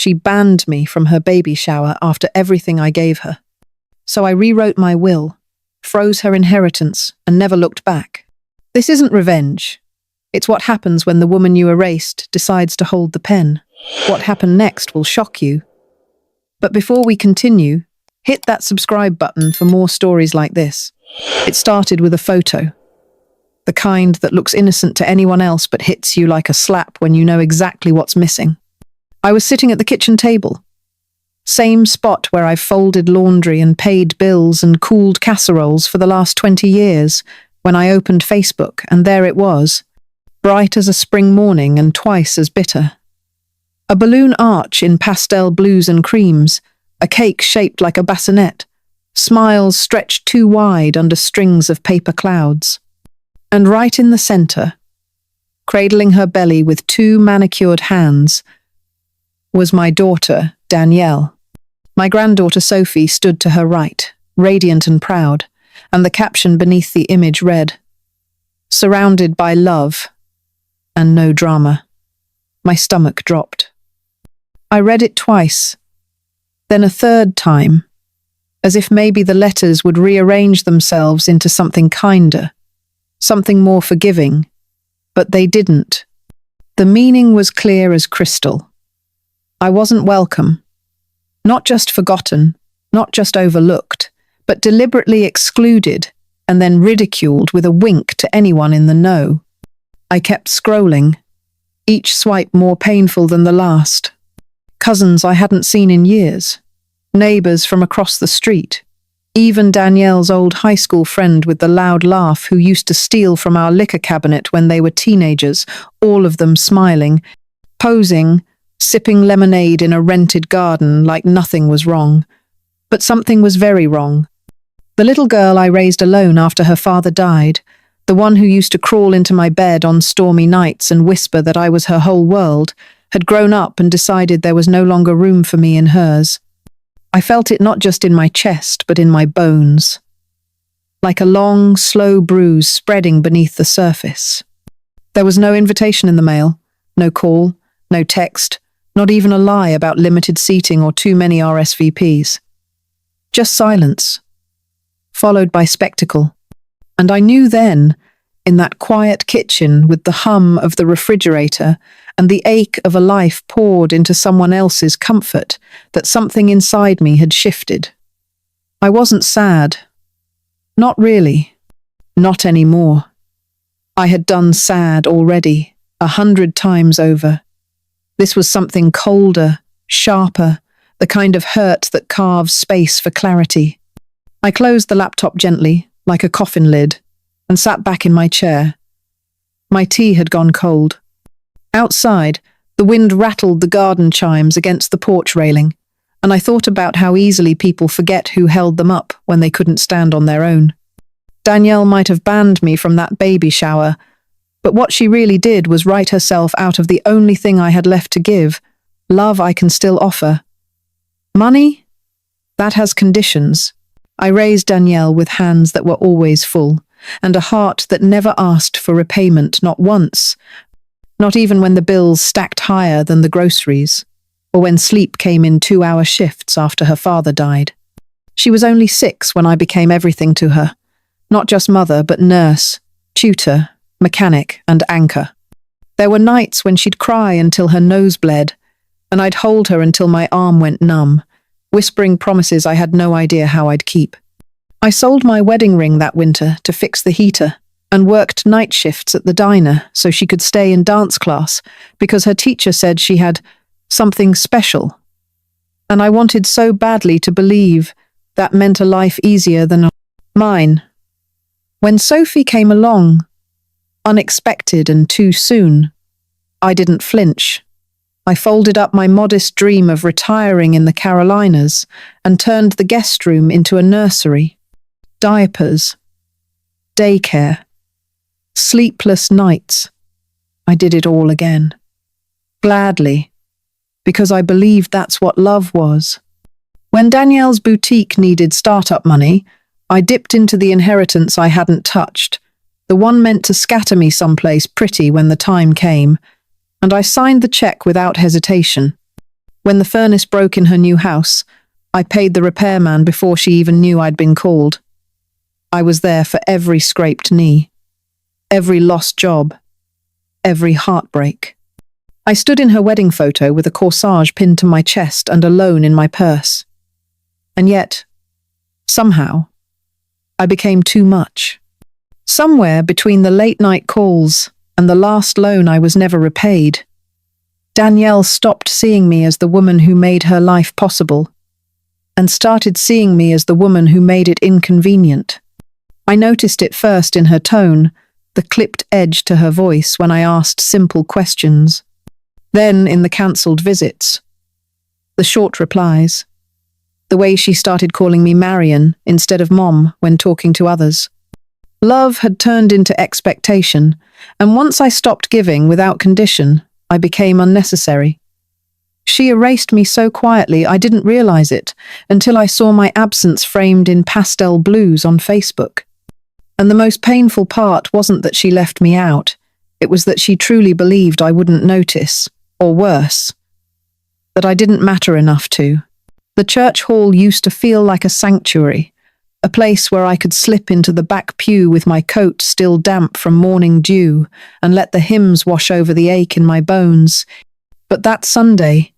she banned me from her baby shower after everything I gave her. So I rewrote my will, froze her inheritance, and never looked back. This isn't revenge. It's what happens when the woman you erased decides to hold the pen. What happened next will shock you. But before we continue, hit that subscribe button for more stories like this. It started with a photo. The kind that looks innocent to anyone else but hits you like a slap when you know exactly what's missing. I was sitting at the kitchen table. Same spot where I've folded laundry and paid bills and cooled casseroles for the last 20 years, when I opened Facebook, and there it was, bright as a spring morning and twice as bitter. A balloon arch in pastel blues and creams, a cake shaped like a bassinet, smiles stretched too wide under strings of paper clouds. And right in the center, cradling her belly with 2 manicured hands, was my daughter, Danielle. My granddaughter Sophie stood to her right, radiant and proud, and the caption beneath the image read, "Surrounded by love and no drama." My stomach dropped. I read it twice, then a third time, as if maybe the letters would rearrange themselves into something kinder, something more forgiving, but they didn't. The meaning was clear as crystal. I wasn't welcome, not just forgotten, not just overlooked, but deliberately excluded and then ridiculed with a wink to anyone in the know. I kept scrolling, each swipe more painful than the last. Cousins I hadn't seen in years, neighbors from across the street, even Danielle's old high school friend with the loud laugh who used to steal from our liquor cabinet when they were teenagers, all of them smiling, posing, sipping lemonade in a rented garden like nothing was wrong. But something was very wrong. The little girl I raised alone after her father died, the one who used to crawl into my bed on stormy nights and whisper that I was her whole world, had grown up and decided there was no longer room for me in hers. I felt it not just in my chest, but in my bones. Like a long, slow bruise spreading beneath the surface. There was no invitation in the mail, no call, no text, not even a lie about limited seating or too many RSVPs. Just silence, followed by spectacle. And I knew then, in that quiet kitchen with the hum of the refrigerator and the ache of a life poured into someone else's comfort, that something inside me had shifted. I wasn't sad. Not really. Not anymore. I had done sad already, 100 times over. This was something colder, sharper, the kind of hurt that carves space for clarity. I closed the laptop gently, like a coffin lid, and sat back in my chair. My tea had gone cold. Outside, the wind rattled the garden chimes against the porch railing, and I thought about how easily people forget who held them up when they couldn't stand on their own. Danielle might have banned me from that baby shower, but what she really did was write herself out of the only thing I had left to give, love I can still offer. Money? That has conditions. I raised Danielle with hands that were always full, and a heart that never asked for repayment, not once, not even when the bills stacked higher than the groceries, or when sleep came in 2-hour shifts after her father died. She was only 6 when I became everything to her, not just mother, but nurse, tutor, mechanic, and anchor. There were nights when she'd cry until her nose bled, and I'd hold her until my arm went numb, whispering promises I had no idea how I'd keep. I sold my wedding ring that winter to fix the heater, and worked night shifts at the diner so she could stay in dance class because her teacher said she had something special. And I wanted so badly to believe that meant a life easier than mine. When Sophie came along, unexpected and too soon, I didn't flinch. I folded up my modest dream of retiring in the Carolinas and turned the guest room into a nursery. Diapers, daycare, sleepless nights. I did it all again. Gladly, because I believed that's what love was. When Danielle's boutique needed startup money, I dipped into the inheritance I hadn't touched, the one meant to scatter me someplace pretty when the time came, and I signed the check without hesitation. When the furnace broke in her new house, I paid the repairman before she even knew I'd been called. I was there for every scraped knee, every lost job, every heartbreak. I stood in her wedding photo with a corsage pinned to my chest and a loan in my purse. And yet, somehow, I became too much. Somewhere between the late-night calls and the last loan I was never repaid, Danielle stopped seeing me as the woman who made her life possible and started seeing me as the woman who made it inconvenient. I noticed it first in her tone, the clipped edge to her voice when I asked simple questions. Then in the cancelled visits, the short replies, the way she started calling me Marion instead of Mom when talking to others. Love had turned into expectation, and once I stopped giving without condition, I became unnecessary. She erased me so quietly I didn't realize it until I saw my absence framed in pastel blues on Facebook. And the most painful part wasn't that she left me out, it was that she truly believed I wouldn't notice, or worse, that I didn't matter enough to. The church hall used to feel like a sanctuary, a place where I could slip into the back pew with my coat still damp from morning dew and let the hymns wash over the ache in my bones. But that Sunday,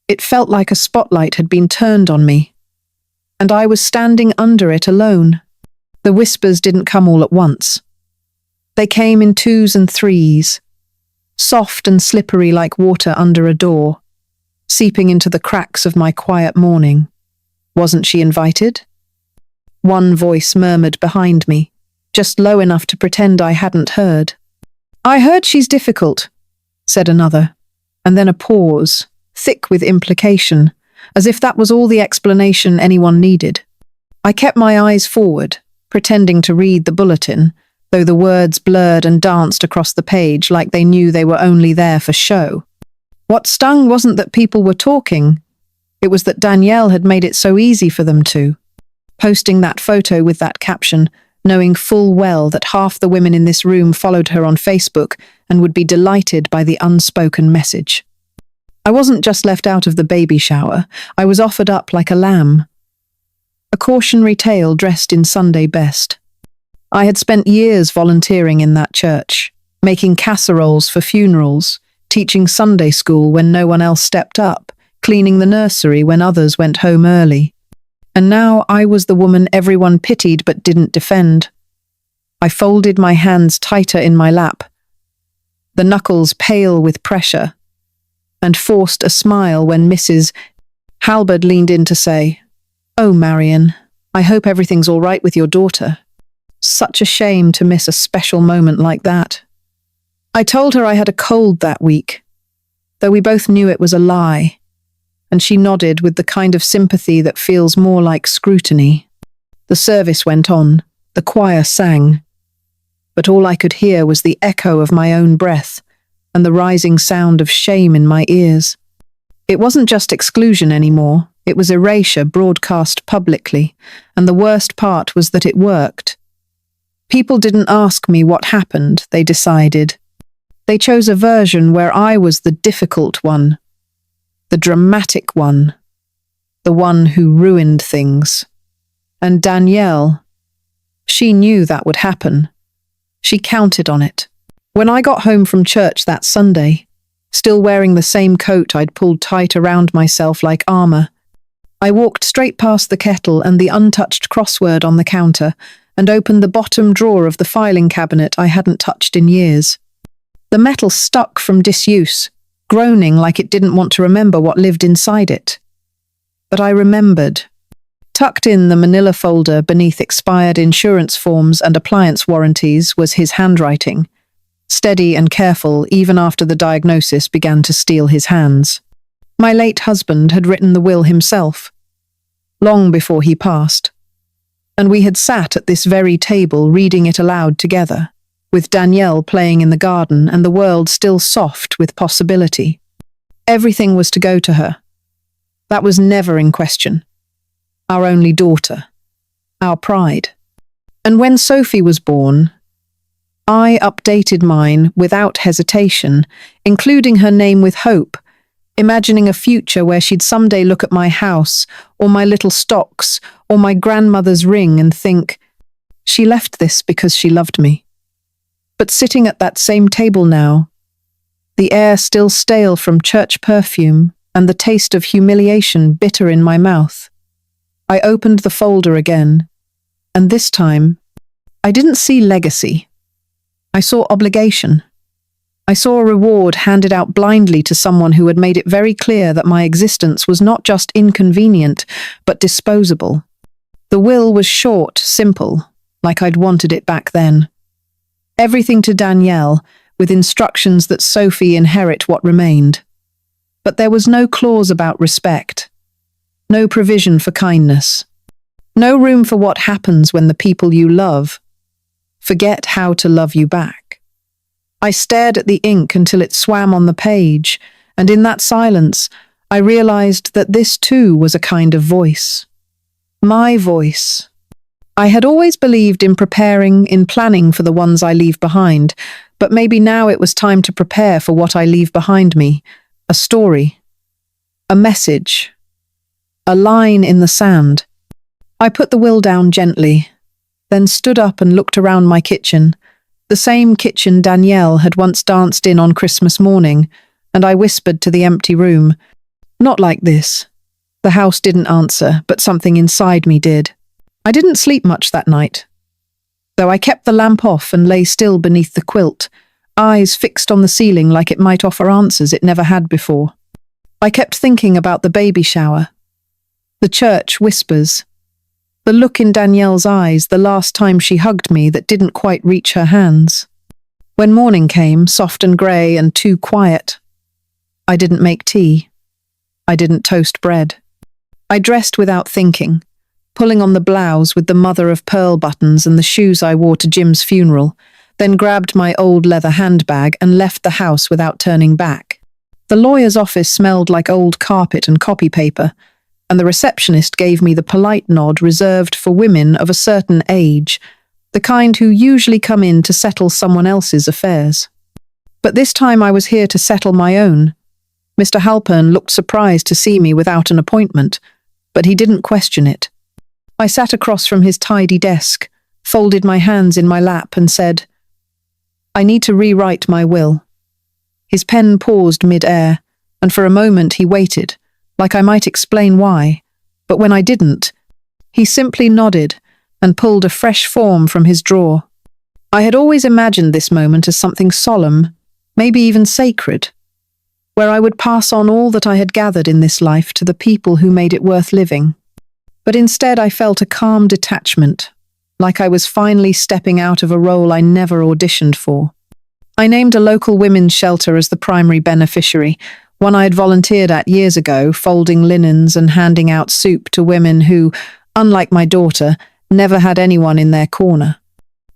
it felt like a spotlight had been turned on me, and I was standing under it alone. The whispers didn't come all at once. They came in twos and threes, soft and slippery like water under a door, seeping into the cracks of my quiet morning. Wasn't she invited? One voice murmured behind me, just low enough to pretend I hadn't heard. I heard she's difficult, said another, and then a pause, thick with implication, as if that was all the explanation anyone needed. I kept my eyes forward, pretending to read the bulletin, though the words blurred and danced across the page like they knew they were only there for show. What stung wasn't that people were talking, it was that Danielle had made it so easy for them to. Posting that photo with that caption, knowing full well that half the women in this room followed her on Facebook and would be delighted by the unspoken message. I wasn't just left out of the baby shower, I was offered up like a lamb. A cautionary tale dressed in Sunday best. I had spent years volunteering in that church, making casseroles for funerals, teaching Sunday school when no one else stepped up, cleaning the nursery when others went home early. And now I was the woman everyone pitied but didn't defend. I folded my hands tighter in my lap, the knuckles pale with pressure, and forced a smile when Mrs. Halberd leaned in to say, "Oh, Marion, I hope everything's all right with your daughter." Such a shame to miss a special moment like that. I told her I had a cold that week, though we both knew it was a lie, and she nodded with the kind of sympathy that feels more like scrutiny. The service went on, the choir sang, but all I could hear was the echo of my own breath and the rising sound of shame in my ears. It wasn't just exclusion anymore, it was erasure broadcast publicly, and the worst part was that it worked. People didn't ask me what happened, they decided. They chose a version where I was the difficult one, the dramatic one, the one who ruined things. And Danielle, she knew that would happen. She counted on it. When I got home from church that Sunday, still wearing the same coat I'd pulled tight around myself like armor, I walked straight past the kettle and the untouched crossword on the counter and opened the bottom drawer of the filing cabinet I hadn't touched in years. The metal stuck from disuse, groaning like it didn't want to remember what lived inside it. But I remembered. Tucked in the manila folder beneath expired insurance forms and appliance warranties was his handwriting, steady and careful even after the diagnosis began to steel his hands. My late husband had written the will himself, long before he passed, and we had sat at this very table reading it aloud together, with Danielle playing in the garden and the world still soft with possibility. Everything was to go to her. That was never in question. Our only daughter. Our pride. And when Sophie was born, I updated mine without hesitation, including her name with hope, imagining a future where she'd someday look at my house, or my little stocks, or my grandmother's ring and think, she left this because she loved me. But sitting at that same table now, the air still stale from church perfume and the taste of humiliation bitter in my mouth, I opened the folder again, and this time, I didn't see legacy. I saw obligation. I saw a reward handed out blindly to someone who had made it very clear that my existence was not just inconvenient, but disposable. The will was short, simple, like I'd wanted it back then. Everything to Danielle, with instructions that Sophie inherit what remained. But there was no clause about respect. No provision for kindness. No room for what happens when the people you love forget how to love you back. I stared at the ink until it swam on the page, and in that silence, I realized that this too was a kind of voice. My voice. I had always believed in preparing, in planning for the ones I leave behind, but maybe now it was time to prepare for what I leave behind me. A story. A message. A line in the sand. I put the will down gently, then stood up and looked around my kitchen, the same kitchen Danielle had once danced in on Christmas morning, and I whispered to the empty room, "Not like this." The house didn't answer, but something inside me did. I didn't sleep much that night, though I kept the lamp off and lay still beneath the quilt, eyes fixed on the ceiling like it might offer answers it never had before. I kept thinking about the baby shower, the church whispers, the look in Danielle's eyes the last time she hugged me that didn't quite reach her hands. When morning came, soft and grey and too quiet, I didn't make tea. I didn't toast bread. I dressed without thinking, pulling on the blouse with the mother-of-pearl buttons and the shoes I wore to Jim's funeral, then grabbed my old leather handbag and left the house without turning back. The lawyer's office smelled like old carpet and copy paper, and the receptionist gave me the polite nod reserved for women of a certain age, the kind who usually come in to settle someone else's affairs. But this time I was here to settle my own. Mr. Halpern looked surprised to see me without an appointment, but he didn't question it. I sat across from his tidy desk, folded my hands in my lap and said, "I need to rewrite my will." His pen paused mid-air, and for a moment he waited, like I might explain why, but when I didn't, he simply nodded and pulled a fresh form from his drawer. I had always imagined this moment as something solemn, maybe even sacred, where I would pass on all that I had gathered in this life to the people who made it worth living. But instead I felt a calm detachment, like I was finally stepping out of a role I never auditioned for. I named a local women's shelter as the primary beneficiary, one I had volunteered at years ago, folding linens and handing out soup to women who, unlike my daughter, never had anyone in their corner.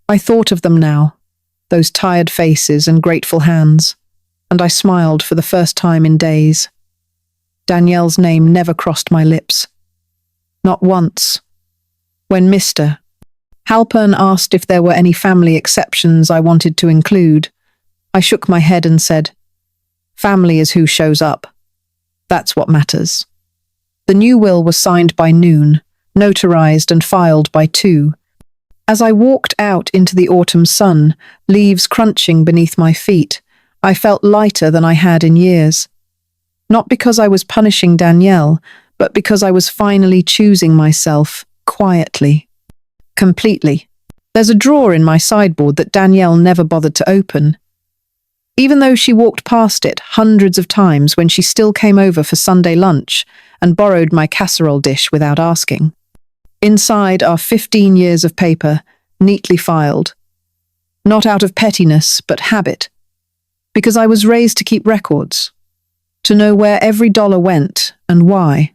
I thought of them now, those tired faces and grateful hands, and I smiled for the first time in days. Danielle's name never crossed my lips. Not once. When Mr. Halpern asked if there were any family exceptions I wanted to include, I shook my head and said, "Family is who shows up. That's what matters." The new will was signed by noon, notarized and filed by 2. As I walked out into the autumn sun, leaves crunching beneath my feet, I felt lighter than I had in years. Not because I was punishing Danielle, but because I was finally choosing myself, quietly. Completely. There's a drawer in my sideboard that Danielle never bothered to open, even though she walked past it hundreds of times when she still came over for Sunday lunch and borrowed my casserole dish without asking. Inside are 15 years of paper, neatly filed. Not out of pettiness, but habit. Because I was raised to keep records, to know where every dollar went and why.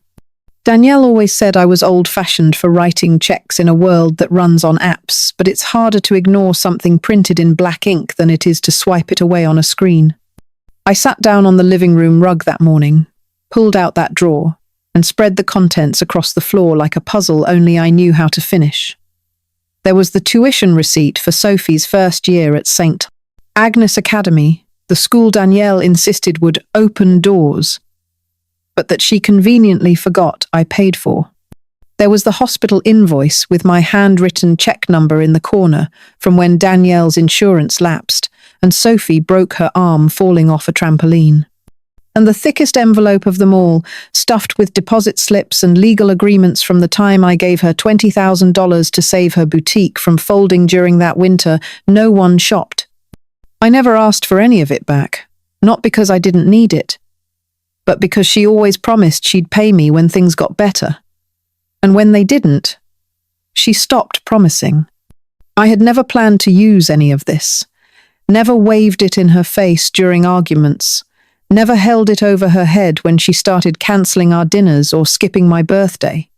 Danielle always said I was old-fashioned for writing checks in a world that runs on apps, but it's harder to ignore something printed in black ink than it is to swipe it away on a screen. I sat down on the living room rug that morning, pulled out that drawer, and spread the contents across the floor like a puzzle only I knew how to finish. There was the tuition receipt for Sophie's first year at St. Agnes Academy, the school Danielle insisted would open doors, but that she conveniently forgot I paid for. There was the hospital invoice with my handwritten check number in the corner from when Danielle's insurance lapsed and Sophie broke her arm falling off a trampoline. And the thickest envelope of them all, stuffed with deposit slips and legal agreements from the time I gave her $20,000 to save her boutique from folding during that winter, no one shopped. I never asked for any of it back, not because I didn't need it, but because she always promised she'd pay me when things got better. And when they didn't, she stopped promising. I had never planned to use any of this, never waved it in her face during arguments, never held it over her head when she started cancelling our dinners or skipping my birthday.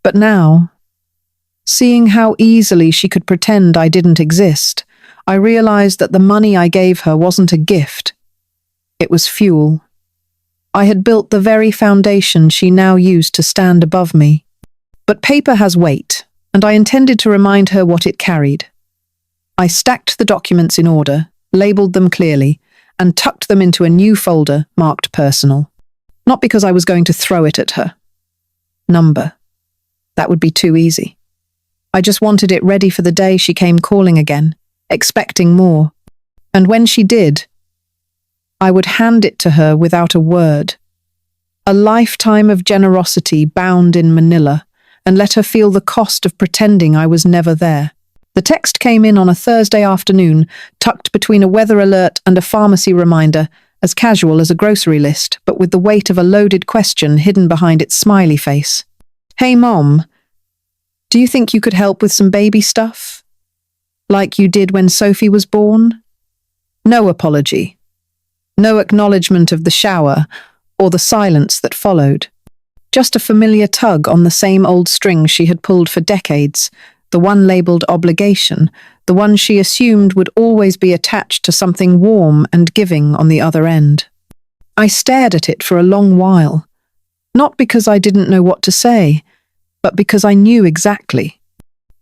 But now, seeing how easily she could pretend I didn't exist, I realized that the money I gave her wasn't a gift. It was fuel. I had built the very foundation she now used to stand above me. But paper has weight, and I intended to remind her what it carried. I stacked the documents in order, labeled them clearly, and tucked them into a new folder marked personal. Not because I was going to throw it at her. Number. That would be too easy. I just wanted it ready for the day she came calling again, expecting more. And when she did, I would hand it to her without a word. A lifetime of generosity bound in manila, and let her feel the cost of pretending I was never there. The text came in on a Thursday afternoon, tucked between a weather alert and a pharmacy reminder, as casual as a grocery list, but with the weight of a loaded question hidden behind its smiley face. Hey Mom, do you think you could help with some baby stuff? Like you did when Sophie was born? No apology. No acknowledgement of the shower, or the silence that followed. Just a familiar tug on the same old string she had pulled for decades, the one labelled obligation, the one she assumed would always be attached to something warm and giving on the other end. I stared at it for a long while, not because I didn't know what to say, but because I knew exactly.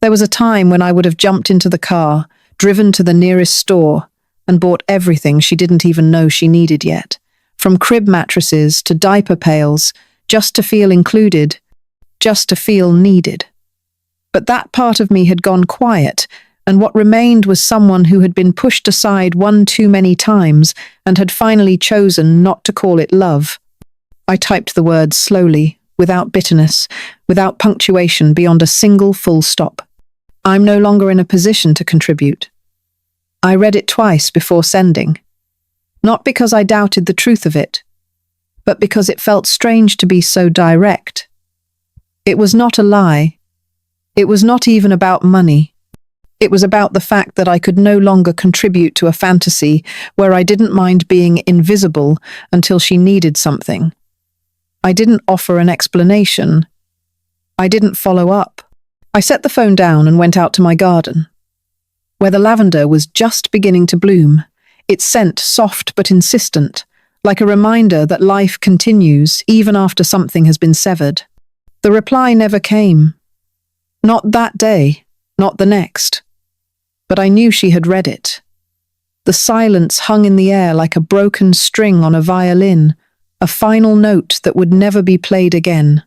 There was a time when I would have jumped into the car, driven to the nearest store, and bought everything she didn't even know she needed yet, from crib mattresses to diaper pails, just to feel included, just to feel needed. But that part of me had gone quiet, and what remained was someone who had been pushed aside one too many times and had finally chosen not to call it love. I typed the words slowly, without bitterness, without punctuation beyond a single full stop. I'm no longer in a position to contribute. I read it twice before sending. Not because I doubted the truth of it, but because it felt strange to be so direct. It was not a lie. It was not even about money. It was about the fact that I could no longer contribute to a fantasy where I didn't mind being invisible until she needed something. I didn't offer an explanation. I didn't follow up. I set the phone down and went out to my garden, where the lavender was just beginning to bloom, its scent soft but insistent, like a reminder that life continues even after something has been severed. The reply never came. Not that day, not the next. But I knew she had read it. The silence hung in the air like a broken string on a violin, a final note that would never be played again.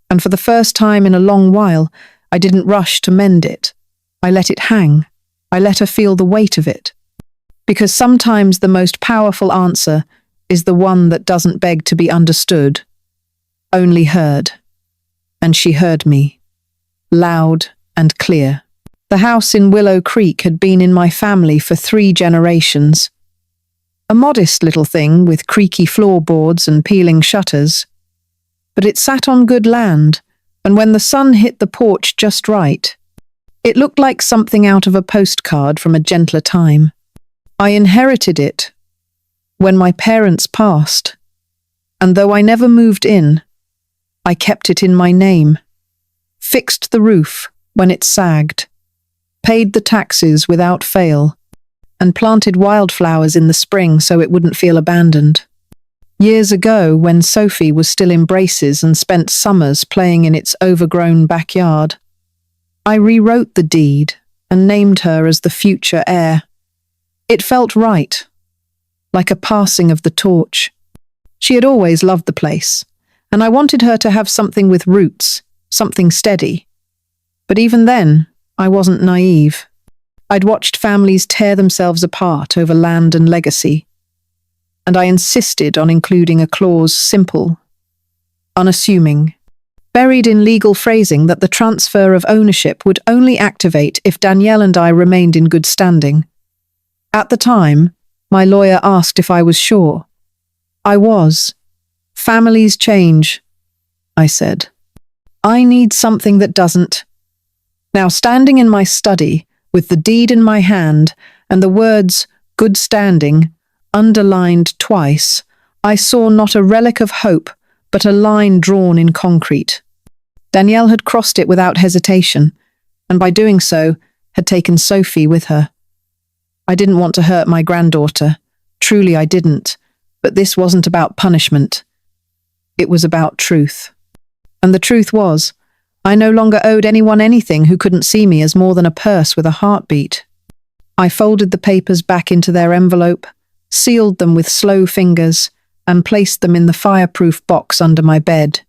And for the first time in a long while, I didn't rush to mend it. I let it hang. I let her feel the weight of it. Because sometimes the most powerful answer is the one that doesn't beg to be understood, only heard. And she heard me, loud and clear. The house in Willow Creek had been in my family for 3 generations. A modest little thing with creaky floorboards and peeling shutters. But it sat on good land, and when the sun hit the porch just right, it looked like something out of a postcard from a gentler time. I inherited it when my parents passed, and though I never moved in, I kept it in my name, fixed the roof when it sagged, paid the taxes without fail, and planted wildflowers in the spring so it wouldn't feel abandoned. Years ago, when Sophie was still in braces and spent summers playing in its overgrown backyard, I rewrote the deed and named her as the future heir. It felt right, like a passing of the torch. She had always loved the place, And I wanted her to have something with roots, something steady. But even then, I wasn't naive. I'd watched families tear themselves apart over land and legacy, and I insisted on including a clause simple, unassuming, buried in legal phrasing that the transfer of ownership would only activate if Danielle and I remained in good standing. At the time, my lawyer asked if I was sure. I was. Families change, I said. I need something that doesn't. Now, standing in my study, with the deed in my hand and the words "good standing" underlined twice, I saw not a relic of hope, but a line drawn in concrete. Danielle had crossed it without hesitation, and by doing so, had taken Sophie with her. I didn't want to hurt my granddaughter. Truly I didn't. But this wasn't about punishment. It was about truth. And the truth was, I no longer owed anyone anything who couldn't see me as more than a purse with a heartbeat. I folded the papers back into their envelope, sealed them with slow fingers, and placed them in the fireproof box under my bed.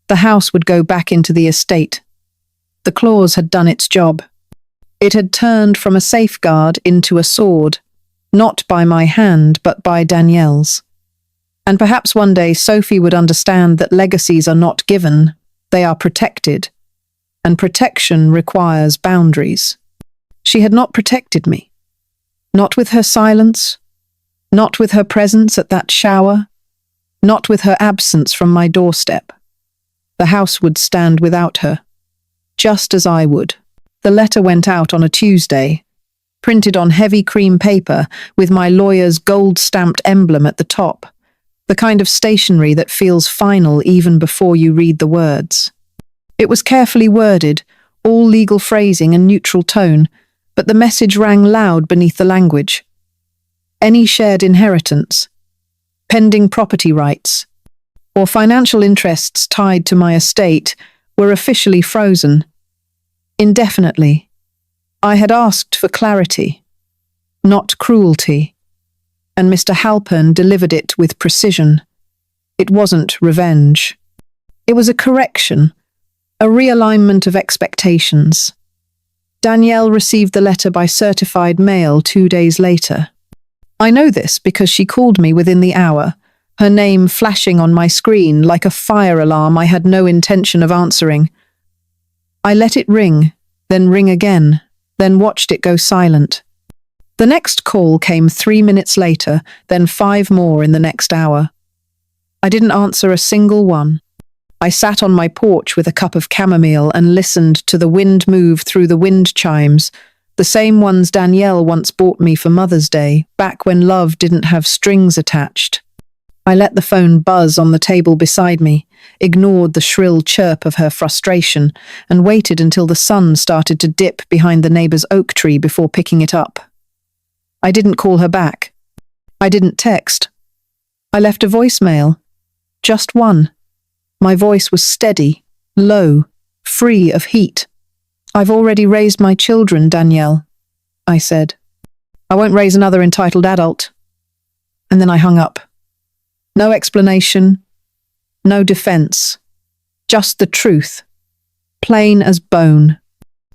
The house would go back into the estate. The clause had done its job. It had turned from a safeguard into a sword, not by my hand, but by Danielle's. And perhaps one day Sophie would understand that legacies are not given, they are protected, and protection requires boundaries. She had not protected me. Not with her silence, not with her presence at that shower, not with her absence from my doorstep. The house would stand without her, just as I would. The letter went out on a Tuesday, printed on heavy cream paper with my lawyer's gold-stamped emblem at the top, the kind of stationery that feels final even before you read the words. It was carefully worded, all legal phrasing and neutral tone, but the message rang loud beneath the language. Any shared inheritance, pending property rights, or financial interests tied to my estate were officially frozen. Indefinitely. I had asked for clarity, not cruelty, and Mr. Halpern delivered it with precision. It wasn't revenge. It was a correction, a realignment of expectations. Danielle received the letter by certified mail 2 days later. I know this because she called me within the hour, her name flashing on my screen like a fire alarm I had no intention of answering. I let it ring, then ring again, then watched it go silent. The next call came 3 minutes later, then 5 more in the next hour. I didn't answer a single one. I sat on my porch with a cup of chamomile and listened to the wind move through the wind chimes, the same ones Danielle once bought me for Mother's Day, back when love didn't have strings attached. I let the phone buzz on the table beside me, ignored the shrill chirp of her frustration, and waited until the sun started to dip behind the neighbor's oak tree before picking it up. I didn't call her back. I didn't text. I left a voicemail. Just one. My voice was steady, low, free of heat. "I've already raised my children, Danielle," I said. "I won't raise another entitled adult." And then I hung up. No explanation, no defense, just the truth, plain as bone.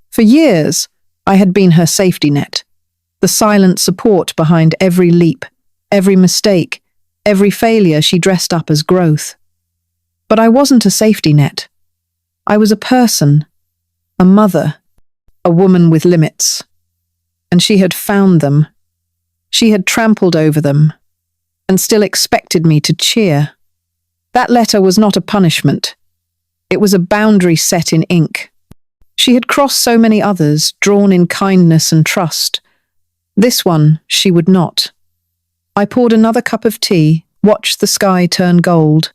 For years, I had been her safety net, the silent support behind every leap, every mistake, every failure she dressed up as growth. But I wasn't a safety net. I was a person, a mother, a woman with limits. And she had found them. She had trampled over them, and still expected me to cheer. That letter was not a punishment. It was a boundary set in ink. She had crossed so many others, drawn in kindness and trust. This one, she would not. I poured another cup of tea, watched the sky turn gold,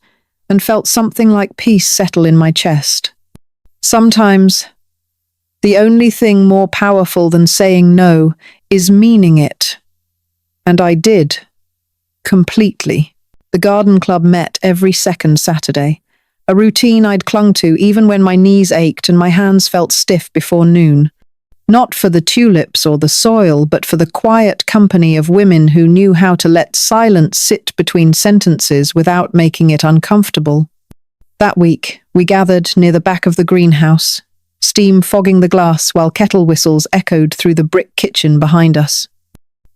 and felt something like peace settle in my chest. Sometimes, the only thing more powerful than saying no is meaning it. And I did. Completely. The garden club met every second Saturday, a routine I'd clung to even when my knees ached and my hands felt stiff before noon. Not for the tulips or the soil, but for the quiet company of women who knew how to let silence sit between sentences without making it uncomfortable. That week, we gathered near the back of the greenhouse, steam fogging the glass while kettle whistles echoed through the brick kitchen behind us.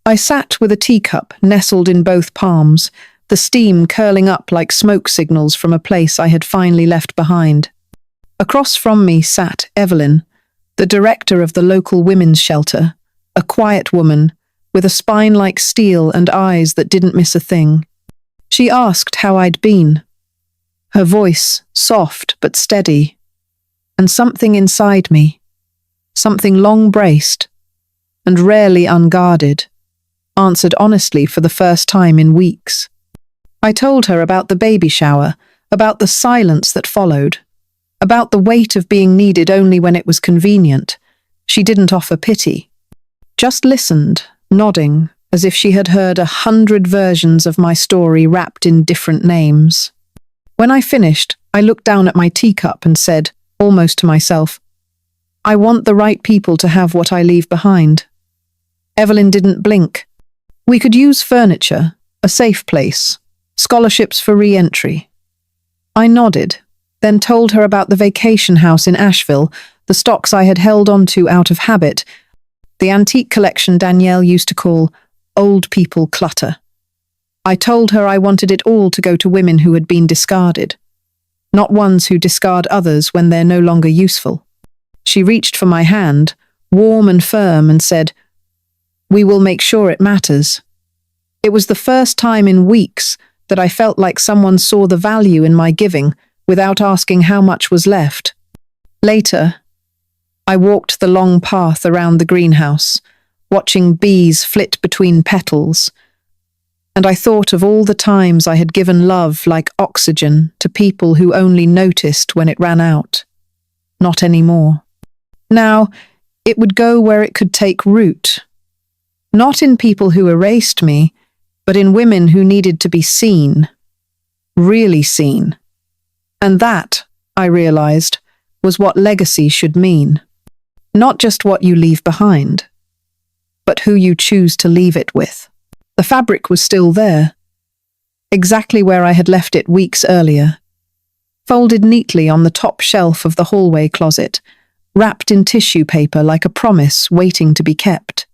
I sat with a teacup nestled in both palms, the steam curling up like smoke signals from a place I had finally left behind. Across from me sat Evelyn, the director of the local women's shelter, a quiet woman with a spine like steel and eyes that didn't miss a thing. She asked how I'd been. Her voice soft but steady, and something inside me, something long-braced and rarely unguarded, answered honestly for the first time in weeks. I told her about the baby shower, about the silence that followed, about the weight of being needed only when it was convenient. She didn't offer pity, just listened, nodding, as if she had heard 100 versions of my story wrapped in different names. When I finished, I looked down at my teacup and said, almost to myself, I want the right people to have what I leave behind. Evelyn didn't blink. We could use furniture, a safe place, scholarships for re-entry. I nodded, then told her about the vacation house in Asheville, the stocks I had held onto out of habit, the antique collection Danielle used to call old people clutter. I told her I wanted it all to go to women who had been discarded, not ones who discard others when they're no longer useful. She reached for my hand, warm and firm, and said, We will make sure it matters. It was the first time in weeks that I felt like someone saw the value in my giving without asking how much was left. Later, I walked the long path around the greenhouse, watching bees flit between petals, and I thought of all the times I had given love like oxygen to people who only noticed when it ran out. Not anymore. Now, it would go where it could take root. Not in people who erased me, but in women who needed to be seen. Really seen. And that, I realized, was what legacy should mean. Not just what you leave behind, but who you choose to leave it with. The fabric was still there, exactly where I had left it weeks earlier, folded neatly on the top shelf of the hallway closet, wrapped in tissue paper like a promise waiting to be kept.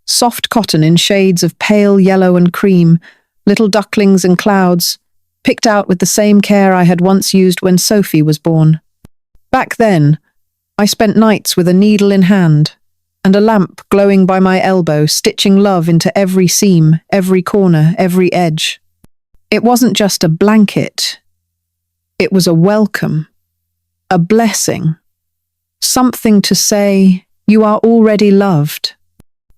Soft cotton in shades of pale yellow and cream, little ducklings and clouds, picked out with the same care I had once used when Sophie was born. Back then, I spent nights with a needle in hand, and a lamp glowing by my elbow, stitching love into every seam, every corner, every edge. It wasn't just a blanket. It was a welcome, a blessing, something to say, you are already loved.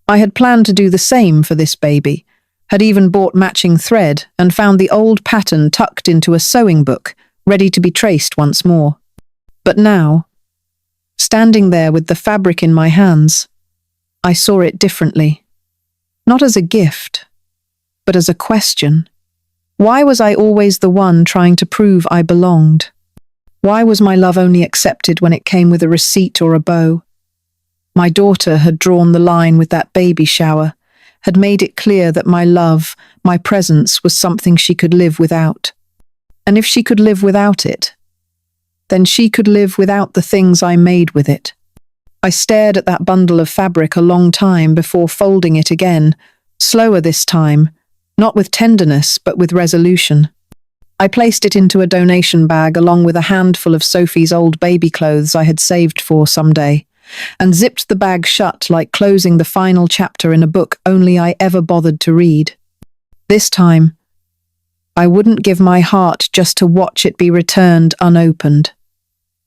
I had planned to do the same for this baby, had even bought matching thread and found the old pattern tucked into a sewing book, ready to be traced once more. But now, standing there with the fabric in my hands, I saw it differently. Not as a gift, but as a question. Why was I always the one trying to prove I belonged? Why was my love only accepted when it came with a receipt or a bow? My daughter had drawn the line with that baby shower, had made it clear that my love, my presence, was something she could live without. And if she could live without it, then she could live without the things I made with it. I stared at that bundle of fabric a long time before folding it again, slower this time, not with tenderness but with resolution. I placed it into a donation bag along with a handful of Sophie's old baby clothes I had saved for someday, and zipped the bag shut like closing the final chapter in a book only I ever bothered to read. This time, I wouldn't give my heart just to watch it be returned unopened.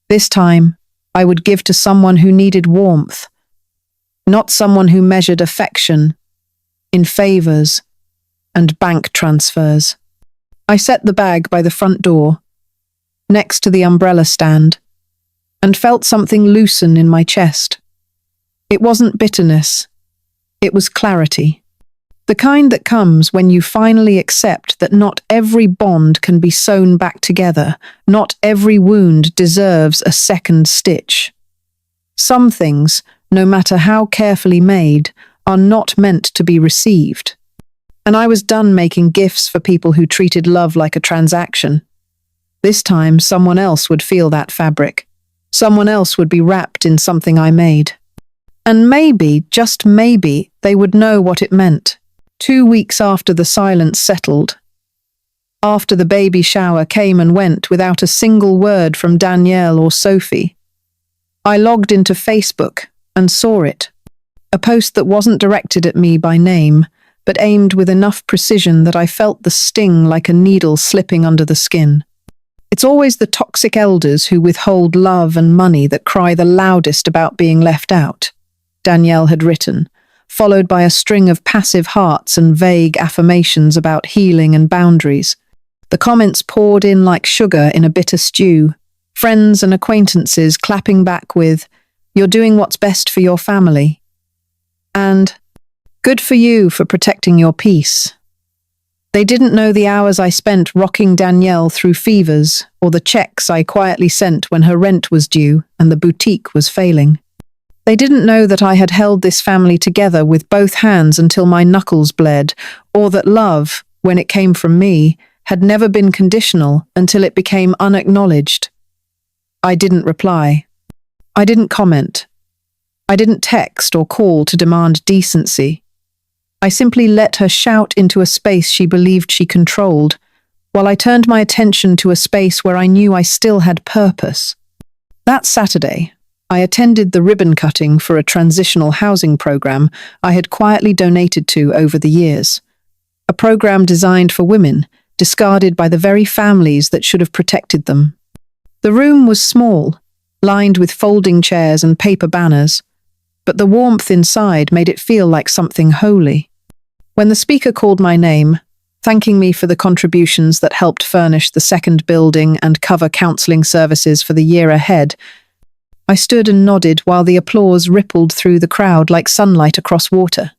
This time, I would give to someone who needed warmth, not someone who measured affection in favors and bank transfers. I set the bag by the front door, next to the umbrella stand, and felt something loosen in my chest. It wasn't bitterness, it was clarity. The kind that comes when you finally accept that not every bond can be sewn back together, not every wound deserves a second stitch. Some things, no matter how carefully made, are not meant to be received. And I was done making gifts for people who treated love like a transaction. This time, someone else would feel that fabric. Someone else would be wrapped in something I made. And maybe, just maybe, they would know what it meant. 2 weeks after the silence settled, after the baby shower came and went without a single word from Danielle or Sophie, I logged into Facebook and saw it. A post that wasn't directed at me by name, but aimed with enough precision that I felt the sting like a needle slipping under the skin. It's always the toxic elders who withhold love and money that cry the loudest about being left out, Danielle had written, followed by a string of passive hearts and vague affirmations about healing and boundaries. The comments poured in like sugar in a bitter stew, friends and acquaintances clapping back with, "You're doing what's best for your family," and "Good for you for protecting your peace." They didn't know the hours I spent rocking Danielle through fevers, or the checks I quietly sent when her rent was due and the boutique was failing. They didn't know that I had held this family together with both hands until my knuckles bled, or that love, when it came from me, had never been conditional until it became unacknowledged. I didn't reply. I didn't comment. I didn't text or call to demand decency. I simply let her shout into a space she believed she controlled, while I turned my attention to a space where I knew I still had purpose. That Saturday, I attended the ribbon cutting for a transitional housing program I had quietly donated to over the years. A program designed for women, discarded by the very families that should have protected them. The room was small, lined with folding chairs and paper banners, but the warmth inside made it feel like something holy. When the speaker called my name, thanking me for the contributions that helped furnish the second building and cover counselling services for the year ahead, I stood and nodded while the applause rippled through the crowd like sunlight across water.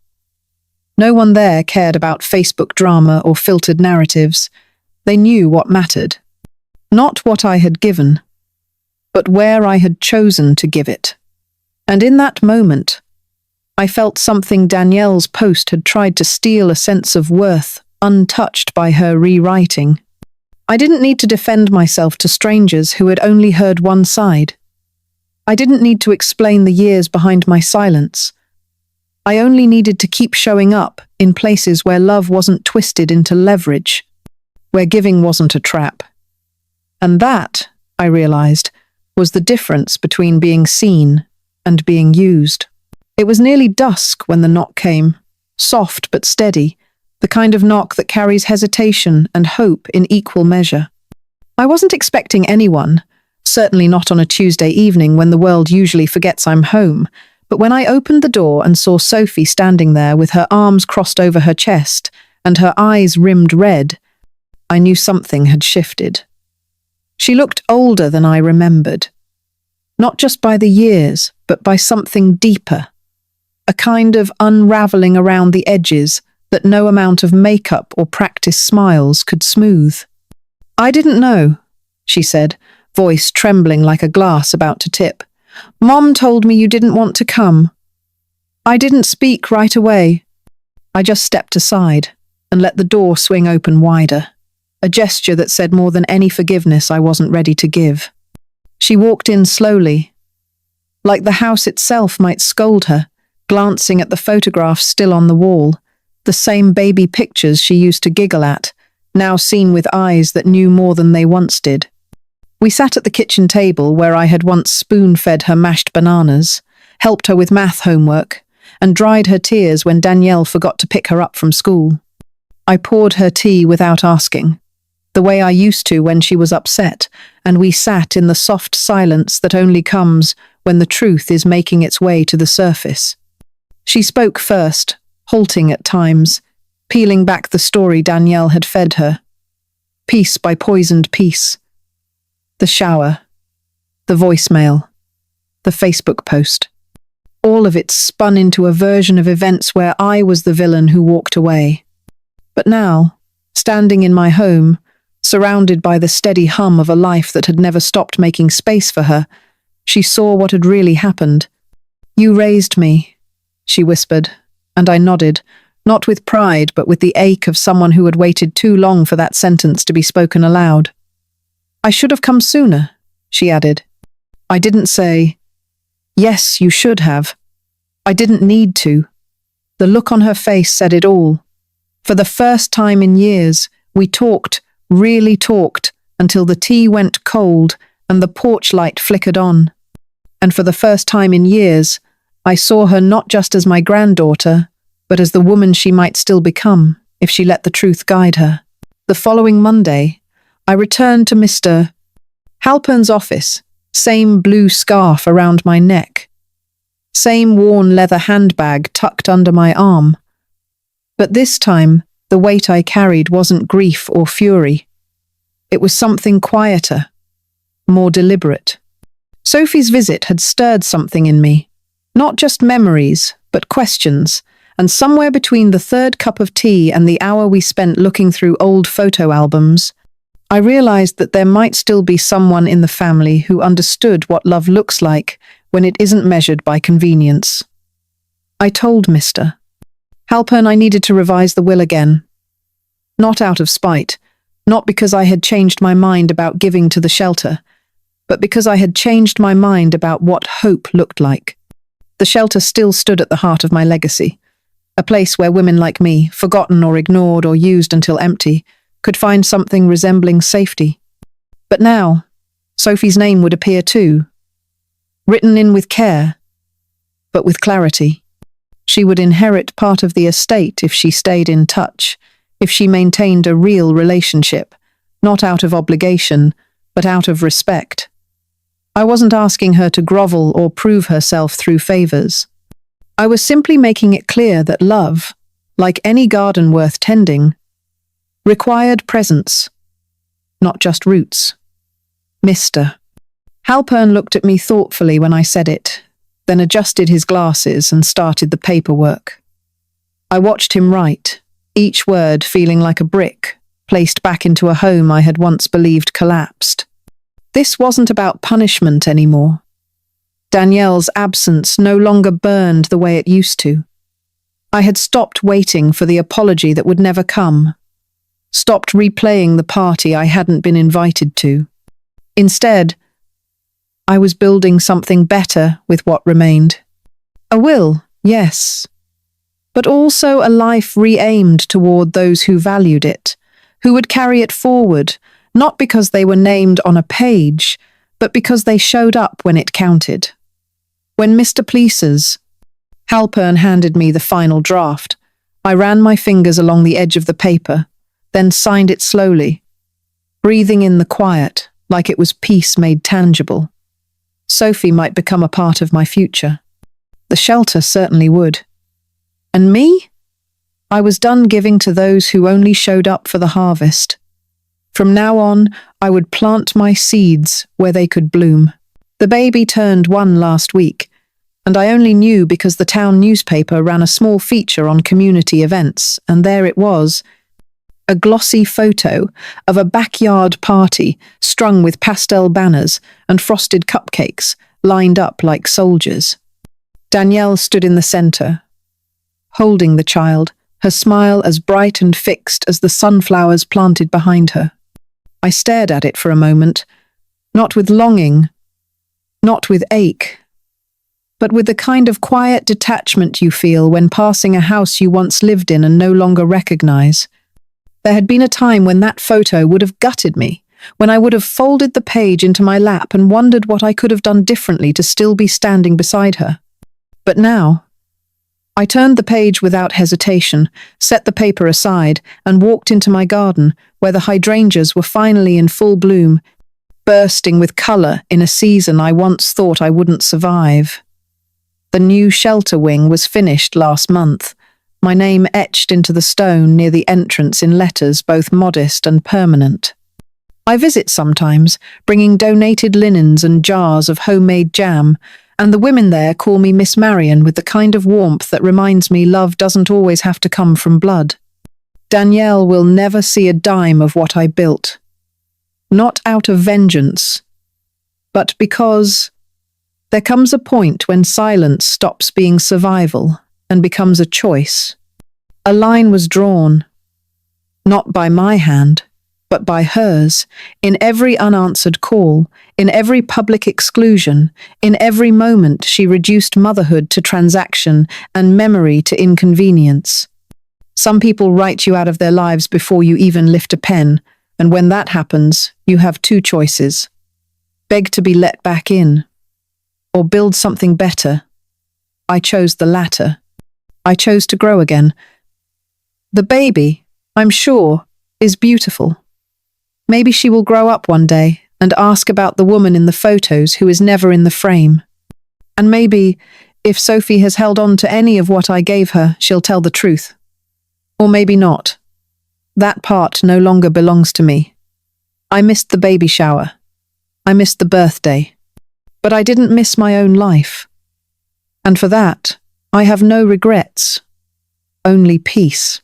No one there cared about Facebook drama or filtered narratives. They knew what mattered. Not what I had given, but where I had chosen to give it. And in that moment, I felt something Danielle's post had tried to steal, a sense of worth untouched by her rewriting. I didn't need to defend myself to strangers who had only heard one side. I didn't need to explain the years behind my silence. I only needed to keep showing up in places where love wasn't twisted into leverage, where giving wasn't a trap. And that, I realized, was the difference between being seen and being used. It was nearly dusk when the knock came, soft but steady, the kind of knock that carries hesitation and hope in equal measure. I wasn't expecting anyone, certainly not on a Tuesday evening when the world usually forgets I'm home, but when I opened the door and saw Sophie standing there with her arms crossed over her chest and her eyes rimmed red, I knew something had shifted. She looked older than I remembered, not just by the years, but by something deeper, a kind of unraveling around the edges that no amount of makeup or practiced smiles could smooth. "I didn't know," she said, voice trembling like a glass about to tip. "Mom told me you didn't want to come. I didn't speak right away." I just stepped aside and let the door swing open wider, a gesture that said more than any forgiveness I wasn't ready to give. She walked in slowly, like the house itself might scold her, glancing at the photographs still on the wall, the same baby pictures she used to giggle at, now seen with eyes that knew more than they once did. We sat at the kitchen table where I had once spoon-fed her mashed bananas, helped her with math homework, and dried her tears when Danielle forgot to pick her up from school. I poured her tea without asking, the way I used to when she was upset, and we sat in the soft silence that only comes when the truth is making its way to the surface. She spoke first, halting at times, peeling back the story Danielle had fed her, piece by poisoned piece. The shower, the voicemail, the Facebook post. All of it spun into a version of events where I was the villain who walked away. But now, standing in my home, surrounded by the steady hum of a life that had never stopped making space for her, she saw what had really happened. "You raised me," she whispered, and I nodded, not with pride but with the ache of someone who had waited too long for that sentence to be spoken aloud. I should have come sooner, she added. I didn't say, yes, you should have. I didn't need to. The look on her face said it all. For the first time in years, we talked, really talked, until the tea went cold and the porch light flickered on. And for the first time in years, I saw her not just as my granddaughter, but as the woman she might still become if she let the truth guide her. The following Monday, I returned to Mr. Halpern's office, same blue scarf around my neck, same worn leather handbag tucked under my arm. But this time, the weight I carried wasn't grief or fury. It was something quieter, more deliberate. Sophie's visit had stirred something in me, not just memories, but questions, and somewhere between the third cup of tea and the hour we spent looking through old photo albums, I realized that there might still be someone in the family who understood what love looks like when it isn't measured by convenience. I told Mr. Halpern I needed to revise the will again. Not out of spite, not because I had changed my mind about giving to the shelter, but because I had changed my mind about what hope looked like. The shelter still stood at the heart of my legacy, a place where women like me, forgotten or ignored or used until empty, could find something resembling safety. But now, Sophie's name would appear too, written in with care, but with clarity. She would inherit part of the estate if she stayed in touch, if she maintained a real relationship, not out of obligation, but out of respect. I wasn't asking her to grovel or prove herself through favors. I was simply making it clear that love, like any garden worth tending, required presence, not just roots. Mr. Halpern looked at me thoughtfully when I said it, then adjusted his glasses and started the paperwork. I watched him write, each word feeling like a brick placed back into a home I had once believed collapsed. This wasn't about punishment anymore. Danielle's absence no longer burned the way it used to. I had stopped waiting for the apology that would never come, stopped replaying the party I hadn't been invited to. Instead, I was building something better with what remained. A will, yes, but also a life re-aimed toward those who valued it, who would carry it forward, not because they were named on a page, but because they showed up when it counted. When Mr. Pleases, Halpern handed me the final draft, I ran my fingers along the edge of the paper, then signed it slowly, breathing in the quiet, like it was peace made tangible. Sophie might become a part of my future. The shelter certainly would. And me? I was done giving to those who only showed up for the harvest. From now on, I would plant my seeds where they could bloom. The baby turned 1 last week, and I only knew because the town newspaper ran a small feature on community events, and there it was, a glossy photo of a backyard party strung with pastel banners and frosted cupcakes lined up like soldiers. Danielle stood in the center, holding the child, her smile as bright and fixed as the sunflowers planted behind her. I stared at it for a moment, not with longing, not with ache, but with the kind of quiet detachment you feel when passing a house you once lived in and no longer recognize. There had been a time when that photo would have gutted me, when I would have folded the page into my lap and wondered what I could have done differently to still be standing beside her. But now, I turned the page without hesitation, set the paper aside, and walked into my garden, where the hydrangeas were finally in full bloom, bursting with color in a season I once thought I wouldn't survive. The new shelter wing was finished last month, my name etched into the stone near the entrance in letters both modest and permanent. I visit sometimes, bringing donated linens and jars of homemade jam, and the women there call me Miss Marion with the kind of warmth that reminds me love doesn't always have to come from blood. Danielle will never see a dime of what I built. Not out of vengeance, but because there comes a point when silence stops being survival and becomes a choice. A line was drawn, not by my hand, but by hers, in every unanswered call, in every public exclusion, in every moment she reduced motherhood to transaction and memory to inconvenience. Some people write you out of their lives before you even lift a pen, and when that happens, you have two choices: beg to be let back in, or build something better. I chose the latter. I chose to grow again. The baby, I'm sure, is beautiful. Maybe she will grow up one day and ask about the woman in the photos who is never in the frame. And maybe, if Sophie has held on to any of what I gave her, she'll tell the truth. Or maybe not. That part no longer belongs to me. I missed the baby shower. I missed the birthday. But I didn't miss my own life. And for that, I have no regrets, only peace.